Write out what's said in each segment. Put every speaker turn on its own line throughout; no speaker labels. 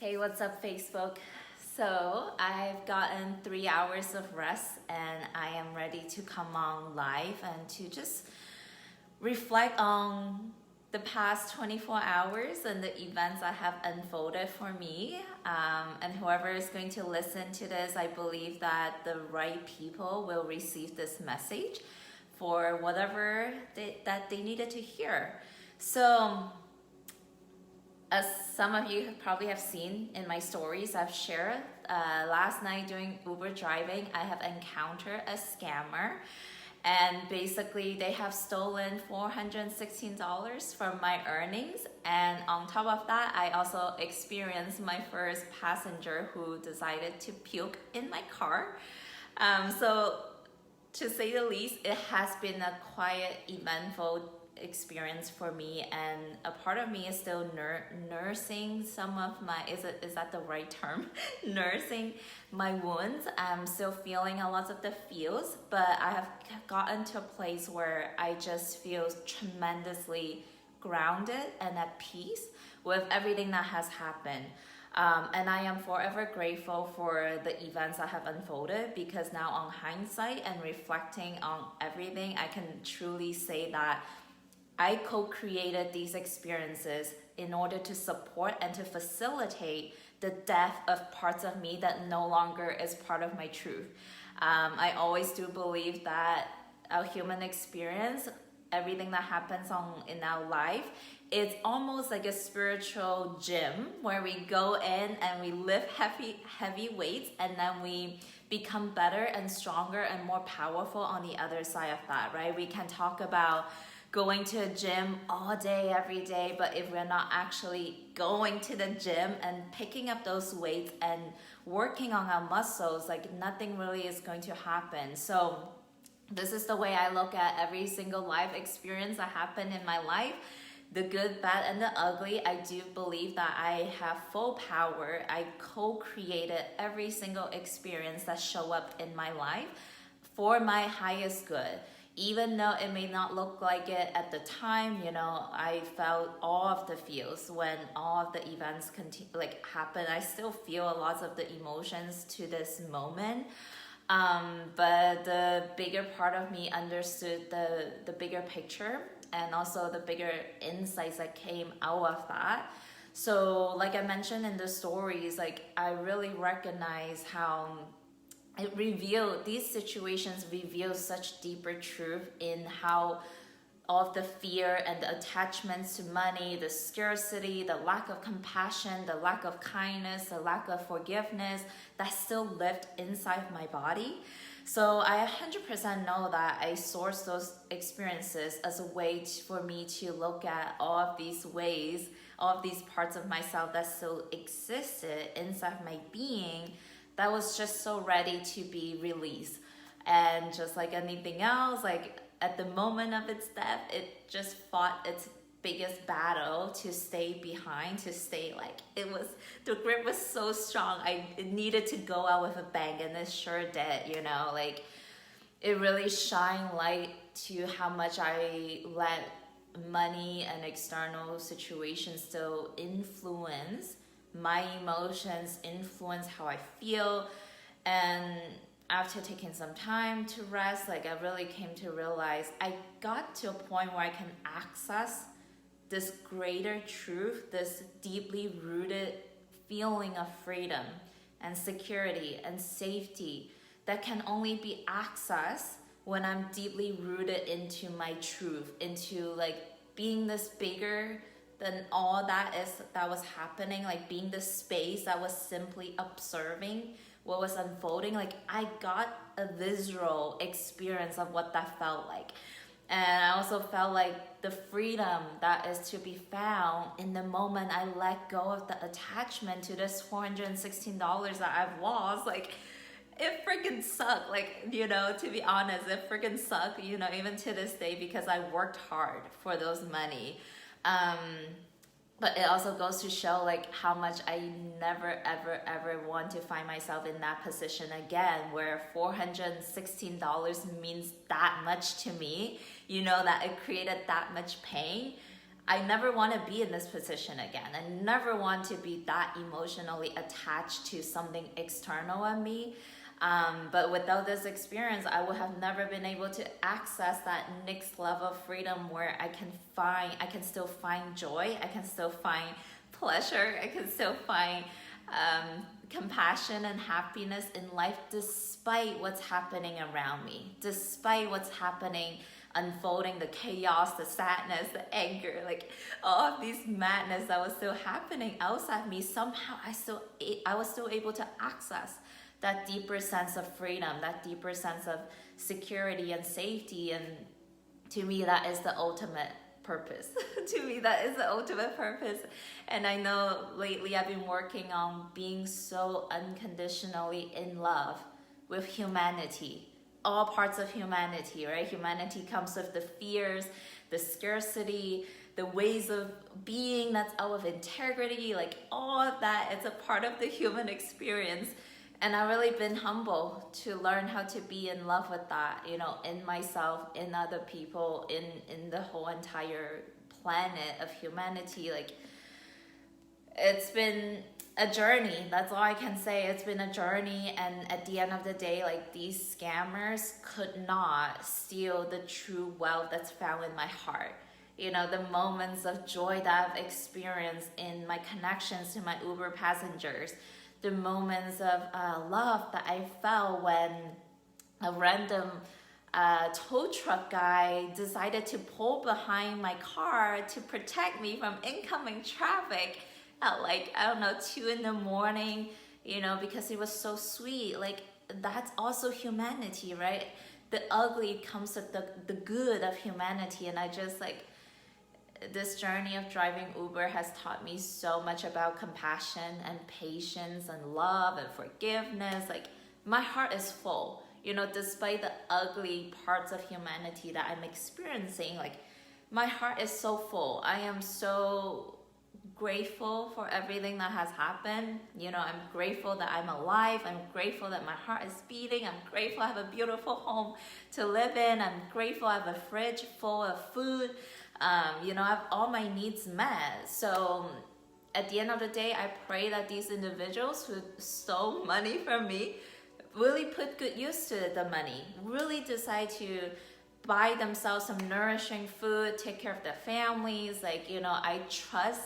Hey, what's up, Facebook? So, I've gotten 3 hours of rest and I am ready to come on live and to just reflect on the past 24 hours and the events that have unfolded for me. And whoever is going to listen to this, I believe that the right people will receive this message for whatever that they needed to hear. So, as some of you probably have seen in my stories I've shared, last night during Uber driving, I have encountered a scammer. And basically, they have stolen $416 from my earnings. And on top of that, I also experienced my first passenger who decided to puke in my car. So, to say the least, it has been a quiet, eventful experience for me, and a part of me is still nursing some of my is that the right term nursing my wounds. I'm still feeling a lot of the feels, but I have gotten to a place where I just feel tremendously grounded and at peace with everything that has happened. And I am forever grateful for the events that have unfolded, because now on hindsight and reflecting on everything, I can truly say that I co-created these experiences in order to support and to facilitate the death of parts of me that no longer is part of my truth. I always do believe that our human experience, everything that happens in our life, it's almost like a spiritual gym where we go in and we lift heavy weights, and then we become better and stronger and more powerful on the other side of that, right? We can talk about going to a gym all day, every day, but if we're not actually going to the gym and picking up those weights and working on our muscles, like nothing really is going to happen. So this is the way I look at every single life experience that happened in my life. The good, bad, and the ugly, I do believe that I have full power. I co-created every single experience that show up in my life for my highest good. Even though it may not look like it at the time, I felt all of the feels when all of the events happen. I still feel a lot of the emotions to this moment. But the bigger part of me understood the bigger picture and also the bigger insights that came out of that. So like I mentioned in the stories, I really recognize how these situations reveal such deeper truth in how all of the fear and the attachments to money, the scarcity, the lack of compassion, the lack of kindness, the lack of forgiveness that still lived inside my body. So I 100% know that I source those experiences as a way for me to look at all of these ways, all of these parts of myself that still existed inside my being, that was just so ready to be released. And just like anything else, at the moment of its death, it just fought its biggest battle to stay behind, to stay the grip was so strong. It needed to go out with a bang, and it sure did, it really shined light to how much I let money and external situations still influence my emotions, influence how I feel. And after taking some time to rest, I really came to realize I got to a point where I can access this greater truth, this deeply rooted feeling of freedom and security and safety that can only be accessed when I'm deeply rooted into my truth, into being this bigger than all that was happening, being the space that was simply observing what was unfolding. I got a visceral experience of what that felt like. And I also felt the freedom that is to be found in the moment I let go of the attachment to this $416 that I've lost. It freaking sucked, to be honest, it freaking sucked, even to this day, because I worked hard for those money. But it also goes to show how much I never ever want to find myself in that position again, where $416 means that much to me, that it created that much pain. I never want to be in this position again. I never want to be that emotionally attached to something external on me. But without this experience, I would have never been able to access that next level of freedom where I can still find joy, I can still find pleasure, I can still find compassion and happiness in life despite what's happening around me, despite what's happening, unfolding, the chaos, the sadness, the anger, like all of these madness that was still happening outside me. Somehow I was still able to access that deeper sense of freedom, that deeper sense of security and safety. And to me, that is the ultimate purpose. To me, that is the ultimate purpose. And I know lately I've been working on being so unconditionally in love with humanity, all parts of humanity, right? Humanity comes with the fears, the scarcity, the ways of being that's out of integrity, like all of that. It's a part of the human experience. And I've really been humbled to learn how to be in love with that, in myself, in other people, in the whole entire planet of humanity. Like, it's been a journey. That's all I can say. It's been a journey. And at the end of the day, like, these scammers could not steal the true wealth that's found in my heart. The moments of joy that I've experienced in my connections to my Uber passengers, the moments of love that I felt when a random tow truck guy decided to pull behind my car to protect me from incoming traffic at 2 in the morning, because it was so sweet. Like, that's also humanity, right? The ugly comes with the good of humanity. And I just this journey of driving Uber has taught me so much about compassion and patience and love and forgiveness. Like, my heart is full, despite the ugly parts of humanity that I'm experiencing. Like, my heart is so full. I am so grateful for everything that has happened. I'm grateful that I'm alive. I'm grateful that my heart is beating. I'm grateful I have a beautiful home to live in. I'm grateful I have a fridge full of food. I have all my needs met. So at the end of the day, I pray that these individuals who stole money from me really put good use to the money, really decide to buy themselves some nourishing food, take care of their families. I trust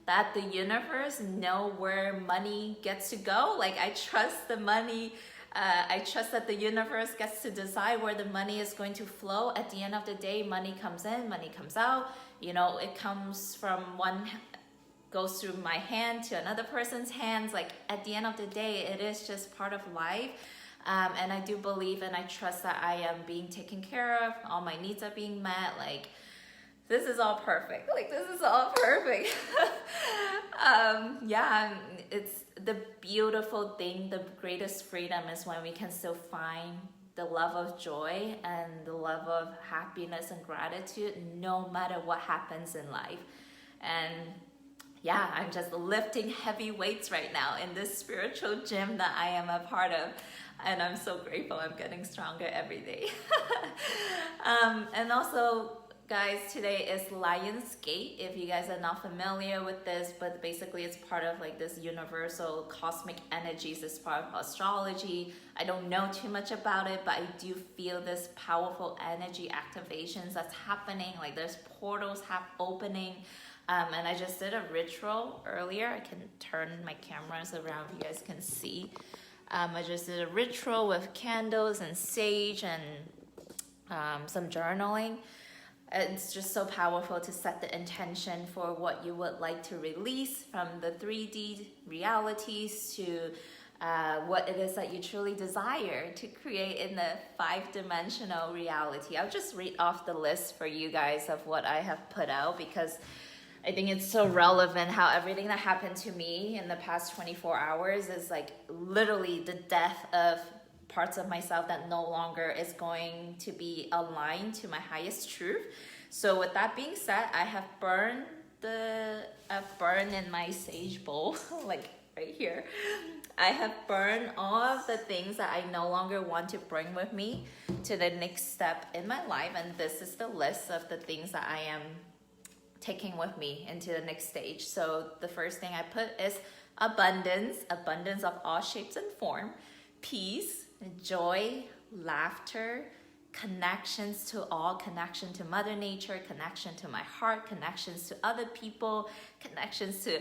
that the universe know where money gets to go. I trust the money. I trust that the universe gets to decide where the money is going to flow. At the end of the day, money comes in, money comes out. It comes from goes through my hand to another person's hands. At the end of the day, it is just part of life. And I do believe and I trust that I am being taken care of. All my needs are being met. This is all perfect. This is all perfect. It's the beautiful thing. The greatest freedom is when we can still find the love of joy and the love of happiness and gratitude no matter what happens in life. And I'm just lifting heavy weights right now in this spiritual gym that I am a part of. And I'm so grateful. I'm getting stronger every day. And also, guys, today is Lion's Gate. If you guys are not familiar with this, but basically it's part of this universal cosmic energies. It's part of astrology. I don't know too much about it, but I do feel this powerful energy activations that's happening. There's portals opening. And I just did a ritual earlier. I can turn my cameras around if you guys can see. I just did a ritual with candles and sage and some journaling. It's just so powerful to set the intention for what you would like to release from the 3D realities to what it is that you truly desire to create in the 5-dimensional reality. I'll just read off the list for you guys of what I have put out because I think it's so relevant how everything that happened to me in the past 24 hours is literally the death of parts of myself that no longer is going to be aligned to my highest truth. So with that being said, I have burned in my sage bowl, right here. I have burned all of the things that I no longer want to bring with me to the next step in my life. And this is the list of the things that I am taking with me into the next stage. So the first thing I put is abundance of all shapes and form, peace, joy, laughter, connections to all, connection to Mother Nature, connection to my heart, connections to other people, connections to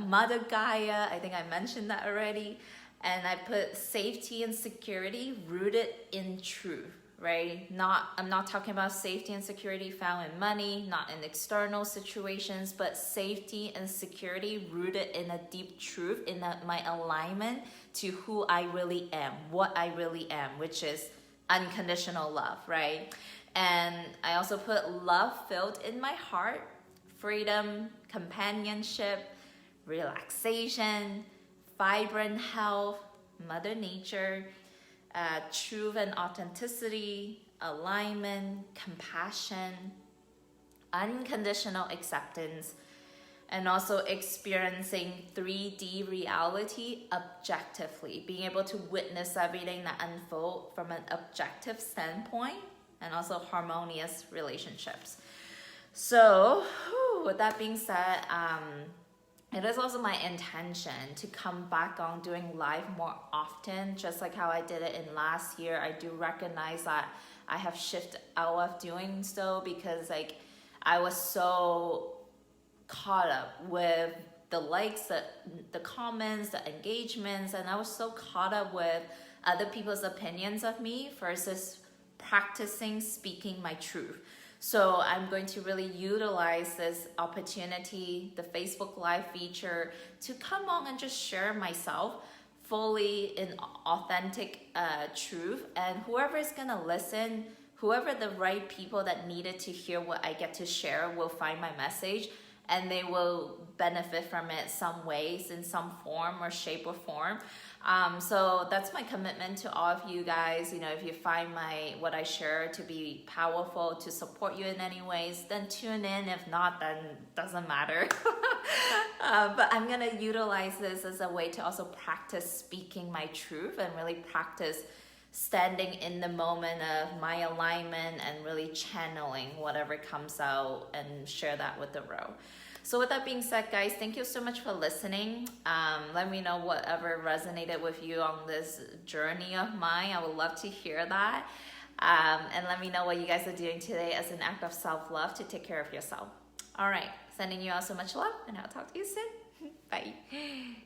Mother Gaia. I think I mentioned that already. And I put safety and security rooted in truth, right? I'm not talking about safety and security found in money, not in external situations, but safety and security rooted in a deep truth, in my alignment to who I really am, what I really am, which is unconditional love, right? And I also put love filled in my heart, freedom, companionship, relaxation, vibrant health, Mother Nature, truth and authenticity, alignment, compassion, unconditional acceptance, and also experiencing 3D reality objectively, being able to witness everything that unfolds from an objective standpoint, and also harmonious relationships. So, with that being said, it is also my intention to come back on doing live more often, just like how I did it in last year. I do recognize that I have shifted out of doing so because I was so caught up with the likes, the comments, the engagements, and I was so caught up with other people's opinions of me versus practicing speaking my truth. So I'm going to really utilize this opportunity, the Facebook Live feature, to come on and just share myself fully in authentic truth. And whoever is going to listen, whoever the right people that needed to hear what I get to share will find my message, and they will benefit from it some ways, in some form or shape or form. So that's my commitment to all of you guys. If you find what I share to be powerful, to support you in any ways, then tune in. If not, then doesn't matter. But I'm gonna utilize this as a way to also practice speaking my truth and really practice standing in the moment of my alignment and really channeling whatever comes out and share that with the row. So with that being said, guys, thank you so much for listening. Let me know whatever resonated with you on this journey of mine. I would love to hear that. And let me know what you guys are doing today as an act of self-love to take care of yourself. All right, sending you all so much love, and I'll talk to you soon. Bye.